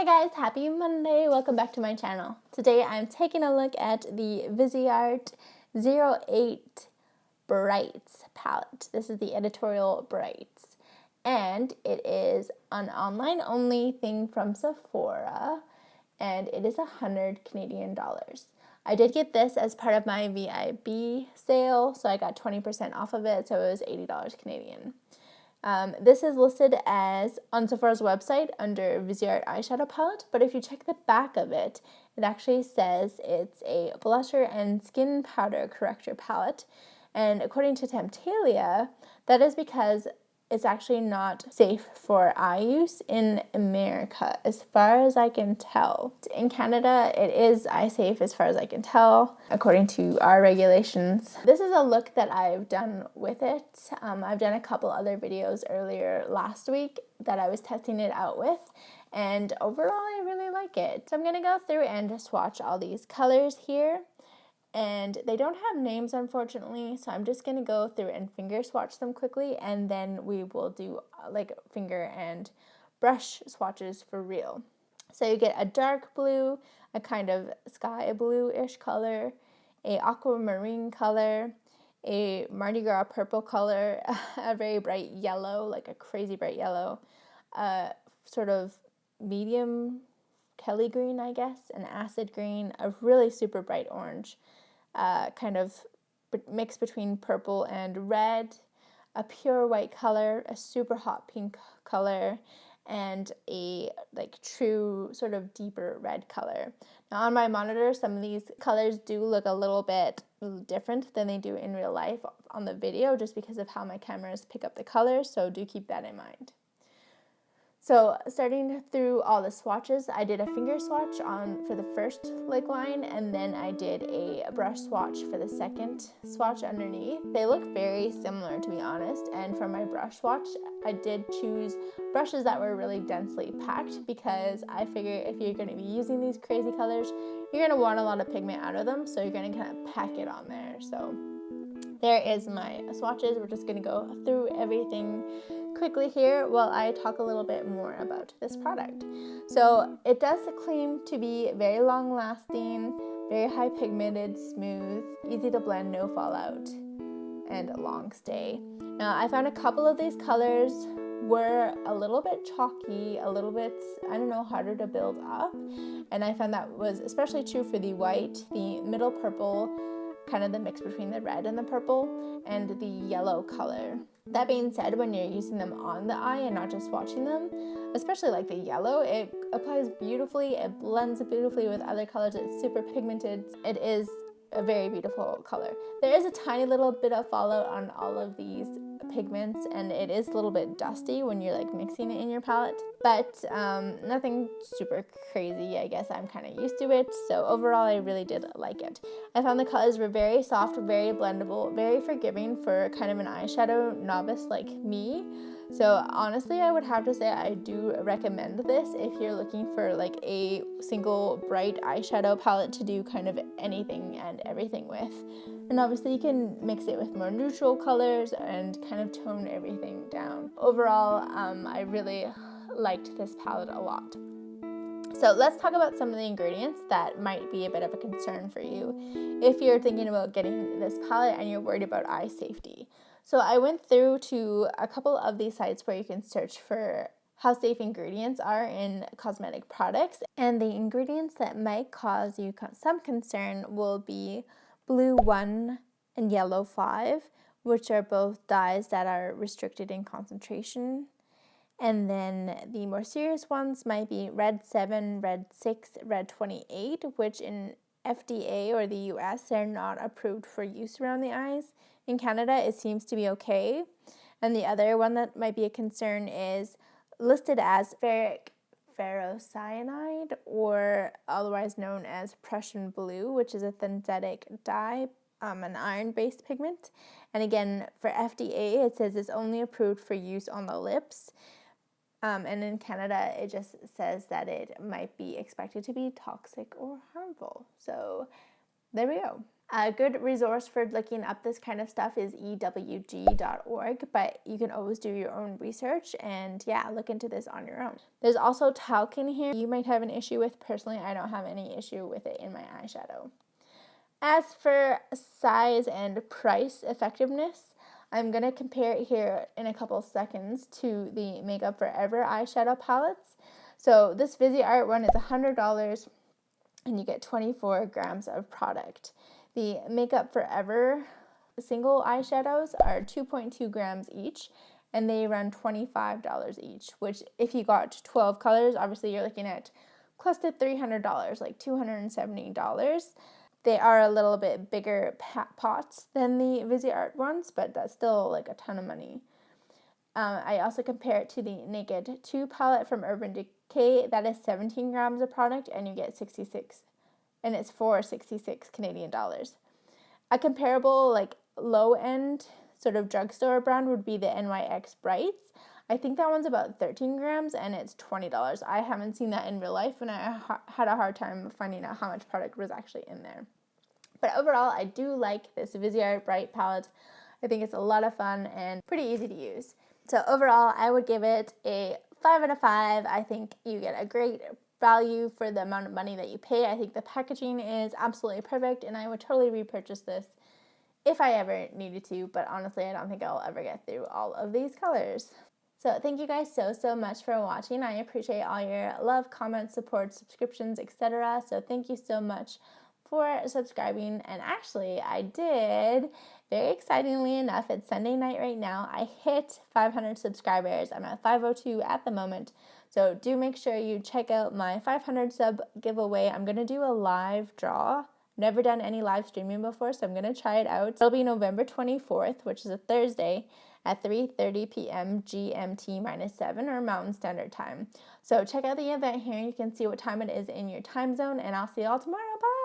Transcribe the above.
guys, happy Monday. Welcome back to my channel. Today I'm taking a look at the Viseart 08 Brights palette. This is the Editorial Brights. And it is an online only thing from Sephora. And it is 100 Canadian dollars. I did get this as part of my VIB sale, so I got 20% off of it, so it was $80 Canadian. This is listed as on Sephora's website under Viseart Eyeshadow Palette, but if you check the back of it, it actually says it's a blusher and skin powder corrector palette. And according to Temptalia, that is because it's actually not safe for eye use in America, as far as I can tell. In Canada, it is eye safe as far as I can tell, according to our regulations. This is a look that I've done with it. I've done a couple other videos earlier last week that I was testing it out with, and overall I really like it. So I'm gonna go through and swatch all these colors here. And they don't have names, unfortunately, so I'm just going to go through and finger swatch them quickly, and then we will do like finger and brush swatches for real. So you get a dark blue, a kind of sky blue-ish color, a aquamarine color, a Mardi Gras purple color, a very bright yellow, like a crazy bright yellow, sort of medium Kelly green, I guess, an acid green, a really super bright orange, kind of mix between purple and red, a pure white color, a super hot pink color, and a like true sort of deeper red color. Now on my monitor, some of these colors do look a little bit different than they do in real life on the video, just because of how my cameras pick up the colors, so do keep that in mind. So starting through all the swatches, I did a finger swatch for the first line, and then I did a brush swatch for the second swatch underneath. They look very similar, to be honest, and for my brush swatch, I did choose brushes that were really densely packed, because I figure if you're going to be using these crazy colors, you're going to want a lot of pigment out of them, so you're going to kind of pack it on there. So there is my swatches. We're just going to go through everything quickly here while I talk a little bit more about this product. So it does claim to be very long lasting, very high pigmented, smooth, easy to blend, no fallout, and long stay. Now I found a couple of these colors were a little bit chalky, a little bit, I don't know, harder to build up, and I found that was especially true for the white, the middle purple, kind of the mix between the red and the purple, and the yellow color. That being said, when you're using them on the eye and not just swatching them, especially like the yellow, it applies beautifully, it blends beautifully with other colors, it's super pigmented. It is a very beautiful color. There is a tiny little bit of fallout on all of these pigments, and it is a little bit dusty when you're like mixing it in your palette, but nothing super crazy. I guess I'm kind of used to it, so overall I really did like it. I found the colors were very soft, very blendable, very forgiving for kind of an eyeshadow novice like me. So honestly, I would have to say I do recommend this if you're looking for like a single bright eyeshadow palette to do kind of anything and everything with. And obviously you can mix it with more neutral colors and kind of tone everything down. Overall, I really liked this palette a lot. So let's talk about some of the ingredients that might be a bit of a concern for you if you're thinking about getting this palette and you're worried about eye safety. So I went through to a couple of these sites where you can search for how safe ingredients are in cosmetic products, and the ingredients that might cause you some concern will be blue 1 and yellow 5, which are both dyes that are restricted in concentration. And then the more serious ones might be red 7, red 6, red 28, which in FDA or the US, they're not approved for use around the eyes. In Canada, it seems to be okay. And the other one that might be a concern is listed as ferric ferrocyanide, or otherwise known as Prussian blue, which is a synthetic dye, an iron-based pigment. And again, for FDA, it says it's only approved for use on the lips. And in Canada, it just says that it might be expected to be toxic or harmful. So there we go. A good resource for looking up this kind of stuff is ewg.org, but you can always do your own research and yeah, look into this on your own. There's also talc in here you might have an issue with. Personally, I don't have any issue with it in my eyeshadow. As for size and price effectiveness, I'm going to compare it here in a couple seconds to the Makeup Forever eyeshadow palettes. So this Viseart one is $100 and you get 24 grams of product. The Makeup Forever single eyeshadows are 2.2 grams each, and they run $25 each, which if you got 12 colors, obviously you're looking at close to $300, like $270. They are a little bit bigger pots than the Viseart ones, but that's still like a ton of money. I also compare it to the Naked 2 palette from Urban Decay. That is 17 grams of product, and you get 66, and it's for 66 Canadian dollars. A comparable, like, low-end sort of drugstore brand would be the NYX Brights. I think that one's about 13 grams, and it's $20. I haven't seen that in real life, and I had a hard time finding out how much product was actually in there. But overall, I do like this Viseart Bright palette. I think it's a lot of fun and pretty easy to use. So overall, I would give it a 5 out of 5. I think you get a great value for the amount of money that you pay. I think the packaging is absolutely perfect, and I would totally repurchase this if I ever needed to, but honestly, I don't think I'll ever get through all of these colors. So thank you guys so much for watching. I appreciate all your love, comments, support, subscriptions, etc. So thank you so much for subscribing. And actually, I did, very excitingly enough, it's Sunday night right now, I hit 500 subscribers. I'm at 502 at the moment. So do make sure you check out my 500 sub giveaway. I'm going to do a live draw. Never done any live streaming before, so I'm going to try it out. It'll be November 24th, which is a Thursday, at 3:30 p.m. GMT-7 or Mountain Standard Time. So check out the event here. You can see what time it is in your time zone, and I'll see you all tomorrow. Bye!